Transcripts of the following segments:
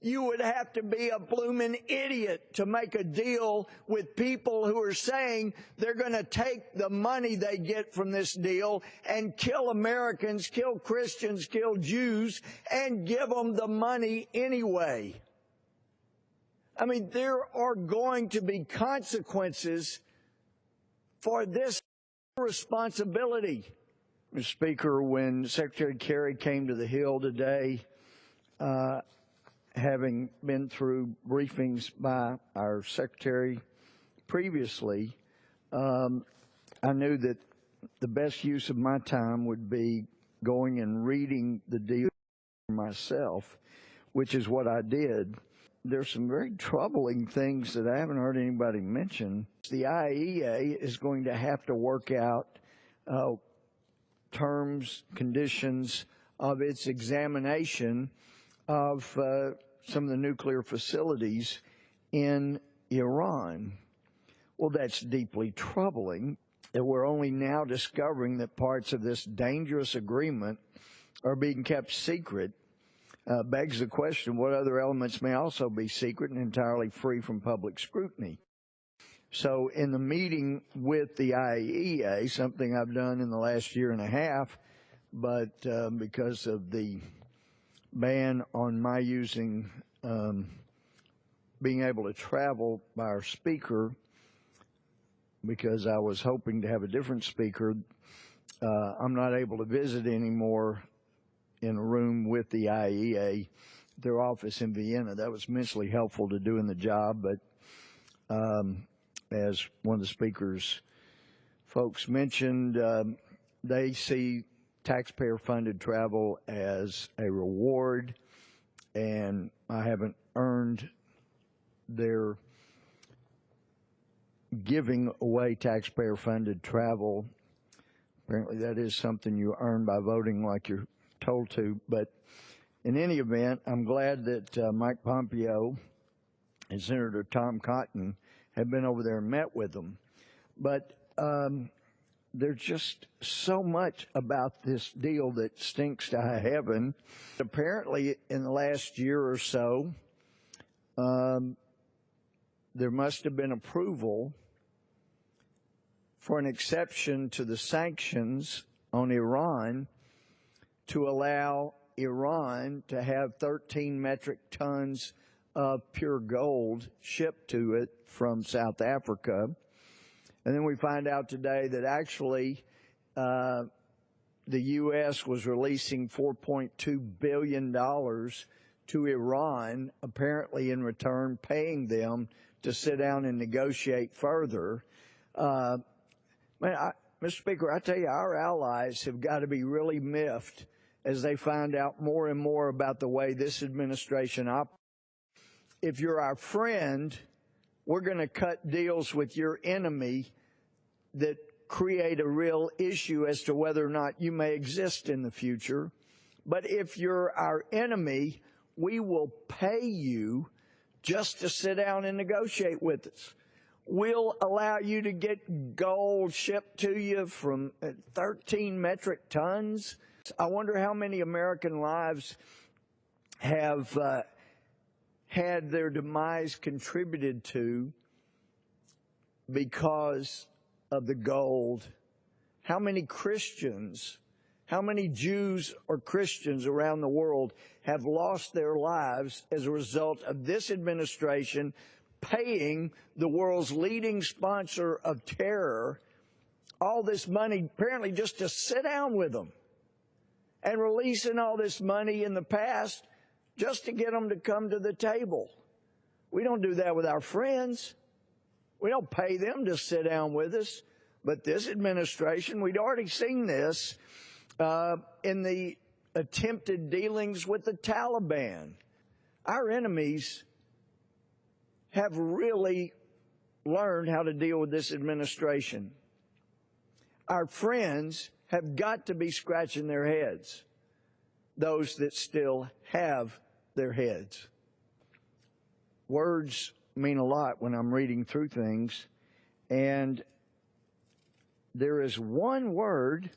You would have to be a bloomin' idiot to make a deal with people who are saying they're going to take the money they get from this deal and kill Americans, kill Christians, kill Jews, and give them the money anyway. I mean, there are going to be consequences for this responsibility. Mr. Speaker, when Secretary Kerry came to the Hill today, having been through briefings by our Secretary previously, I knew that the best use of my time would be going and reading the deal for myself, which is what I did. There's some very troubling things that I haven't heard anybody mention. The IAEA is going to have to work out terms, conditions of its examination of some of the nuclear facilities in Iran. Well, that's deeply troubling that we're only now discovering that parts of this dangerous agreement are being kept secret. Begs the question, what other elements may also be secret and entirely free from public scrutiny? So in the meeting with the IAEA, something I've done in the last year and a half, but because of the ban on my using being able to travel by our speaker, because I was hoping to have a different speaker, I'm not able to visit anymore in a room with the IAEA, their office in Vienna. That was immensely helpful to doing the job, but as one of the speaker's folks mentioned, they see taxpayer-funded travel as a reward, and I haven't earned their giving away taxpayer-funded travel. Apparently that is something you earn by voting like you're told to. But in any event, I'm glad that Mike Pompeo and Senator Tom Cotton have been over there and met with them. But there's just so much about this deal that stinks to high heaven. Apparently, in the last year or so, there must have been approval for an exception to the sanctions on Iran to allow Iran to have 13 metric tons of pure gold shipped to it from South Africa. And then we find out today that actually the U.S. was releasing $4.2 billion to Iran, apparently in return paying them to sit down and negotiate further. Mr. Speaker, I tell you, our allies have got to be really miffed as they find out more and more about the way this administration operates. If you're our friend, we're going to cut deals with your enemy that create a real issue as to whether or not you may exist in the future. But if you're our enemy, we will pay you just to sit down and negotiate with us. We'll allow you to get gold shipped to you from 13 metric tons. I wonder how many American lives have had their demise contributed to because of the gold. How many Christians, how many Jews or Christians around the world have lost their lives as a result of this administration paying the world's leading sponsor of terror all this money, apparently just to sit down with them, and releasing all this money in the past just to get them to come to the table. We don't do that with our friends. We don't pay them to sit down with us. But this administration, we'd already seen this in the attempted dealings with the Taliban. Our enemies have really learned how to deal with this administration. Our friends have got to be scratching their heads, those that still have their heads. Words mean a lot when I'm reading through things, and there is one word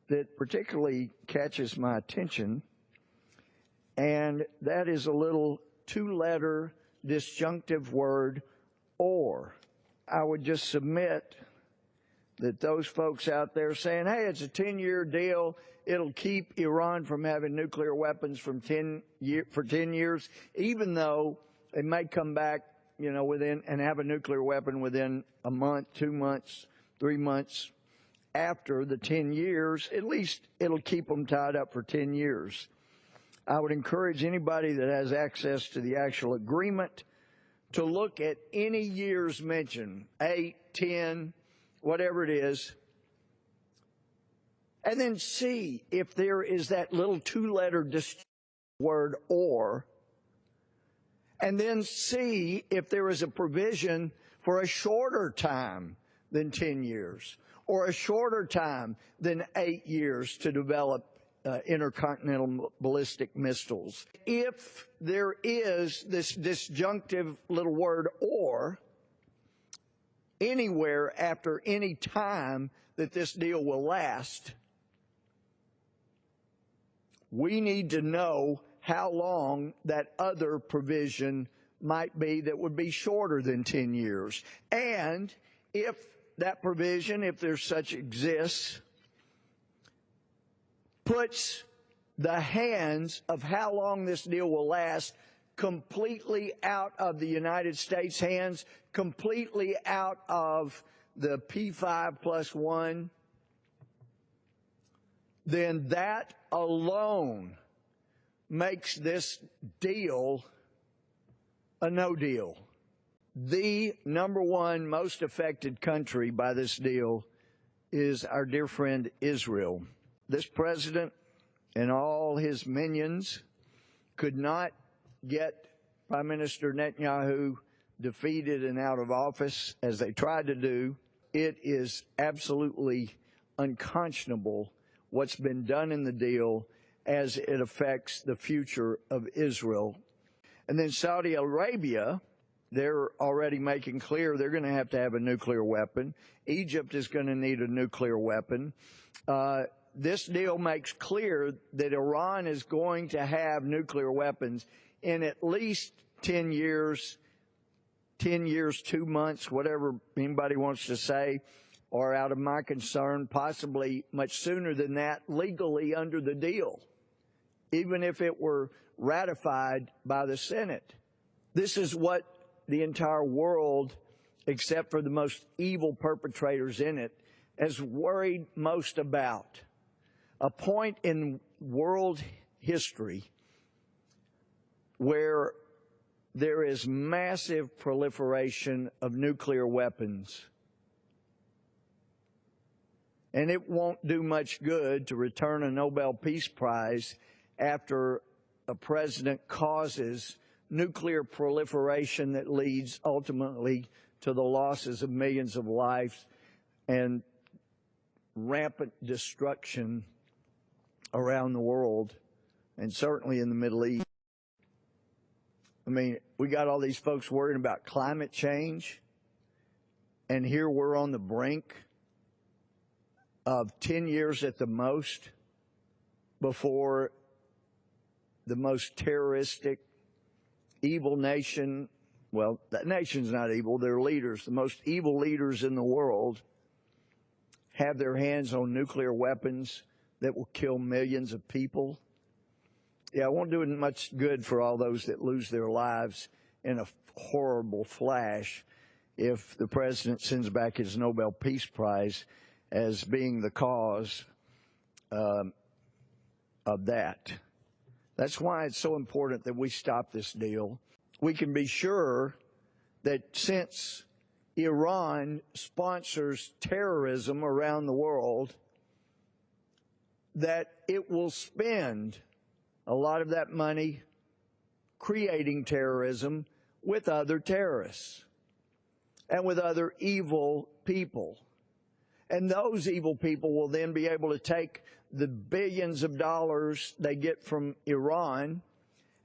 that particularly catches my attention, and that is a little two-letter disjunctive word, or. I would just submit that those folks out there saying, hey, it's a 10-year deal, it'll keep Iran from having nuclear weapons for 10 years, even though they may come back, within and have a nuclear weapon within a month, 2 months, 3 months after the 10 years, at least it'll keep them tied up for 10 years. I would encourage anybody that has access to the actual agreement to look at any years mentioned, 8, 10, whatever it is, and then see if there is that little two-letter word, or, and then see if there is a provision for a shorter time than 10 years, or a shorter time than 8 years to develop intercontinental ballistic missiles. If there is this disjunctive little word, or, anywhere after any time that this deal will last, we need to know how long that other provision might be that would be shorter than 10 years. And if that provision, if there's such exists, puts the hands of how long this deal will last completely out of the United States' hands, completely out of the P5+1, then that alone makes this deal a no deal. The number one most affected country by this deal is our dear friend Israel. This president and all his minions could not get Prime Minister Netanyahu defeated and out of office as they tried to do. It is absolutely unconscionable what's been done in the deal as it affects the future of Israel. And then Saudi Arabia, they're already making clear they're going to have a nuclear weapon. Egypt is going to need a nuclear weapon. This deal makes clear that Iran is going to have nuclear weapons in at least 10 years, 2 months, whatever anybody wants to say, or out of my concern, possibly much sooner than that, legally under the deal, even if it were ratified by the Senate. This is what the entire world, except for the most evil perpetrators in it, has worried most about. A point in world history where there is massive proliferation of nuclear weapons. And it won't do much good to return a Nobel Peace Prize after a president causes nuclear proliferation that leads ultimately to the losses of millions of lives and rampant destruction around the world, and certainly in the Middle East. I mean, we got all these folks worrying about climate change, and here we're on the brink of 10 years at the most before the most terroristic, evil nation, well, that nation's not evil, they're leaders, the most evil leaders in the world have their hands on nuclear weapons that will kill millions of people. Yeah, it won't do much good for all those that lose their lives in a horrible flash if the president sends back his Nobel Peace Prize as being the cause of that. That's why it's so important that we stop this deal. We can be sure that since Iran sponsors terrorism around the world, that it will spend a lot of that money creating terrorism with other terrorists and with other evil people. And those evil people will then be able to take the billions of dollars they get from Iran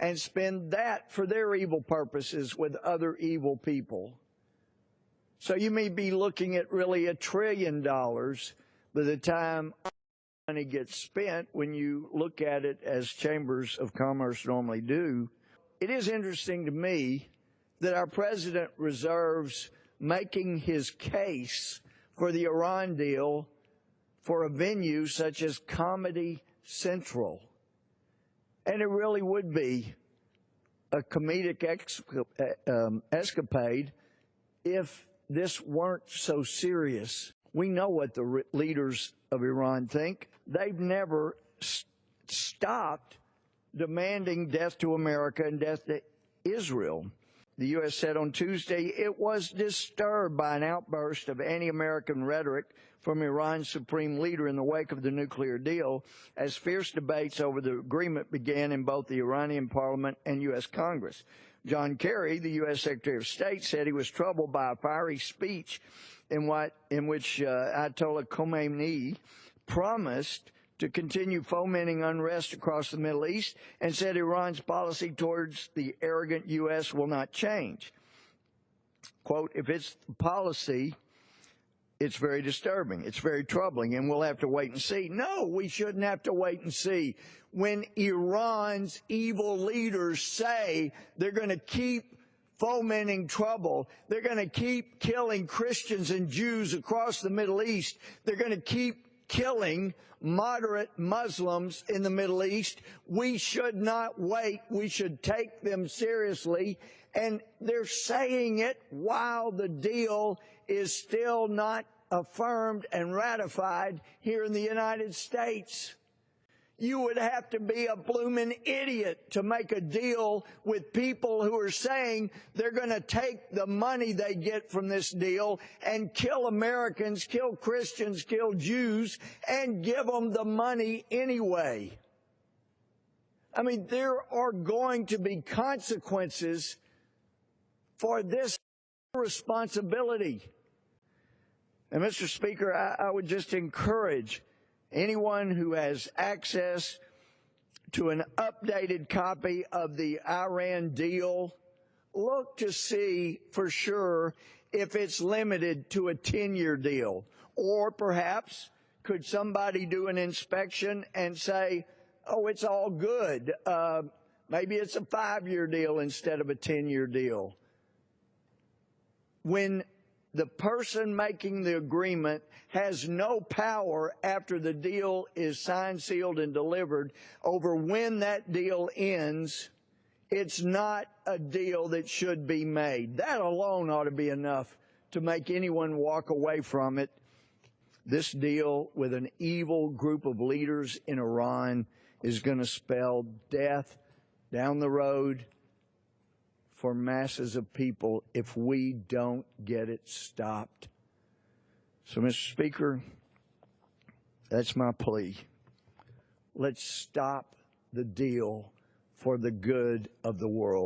and spend that for their evil purposes with other evil people. So you may be looking at really $1 trillion by the time money gets spent when you look at it as chambers of commerce normally do. it is interesting to me that our president reserves making his case for the Iran deal for a venue such as Comedy Central. And it really would be a comedic escapade if this weren't so serious. We know what the leaders of Iran think. They've never stopped demanding death to America and death to Israel. The U.S. said on Tuesday it was disturbed by an outburst of anti-American rhetoric from Iran's supreme leader in the wake of the nuclear deal, as fierce debates over the agreement began in both the Iranian parliament and U.S. Congress. John Kerry, the U.S. Secretary of State, said he was troubled by a fiery speech in which Ayatollah Khomeini promised to continue fomenting unrest across the Middle East and said Iran's policy towards the arrogant U.S. will not change. Quote, if it's policy, it's very disturbing, it's very troubling, and we'll have to wait and see. No, we shouldn't have to wait and see. When Iran's evil leaders say they're going to keep fomenting trouble, they're going to keep killing Christians and Jews across the Middle East, they're going to keep killing moderate Muslims in the Middle East, we should not wait. We should take them seriously. And they're saying it while the deal is still not affirmed and ratified here in the United States. You would have to be a bloomin' idiot to make a deal with people who are saying they're going to take the money they get from this deal and kill Americans, kill Christians, kill Jews, and give them the money anyway. I mean, there are going to be consequences for this responsibility. And, Mr. Speaker, I would just encourage anyone who has access to an updated copy of the Iran deal, look to see for sure if it's limited to a 10-year deal. Or perhaps could somebody do an inspection and say, oh, it's all good. Maybe it's a 5-year deal instead of a 10-year deal. When the person making the agreement has no power after the deal is signed, sealed, and delivered over when that deal ends, it's not a deal that should be made. That alone ought to be enough to make anyone walk away from it. This deal with an evil group of leaders in Iran is going to spell death down the road for masses of people if we don't get it stopped. So, Mr. Speaker, that's my plea. Let's stop the deal for the good of the world.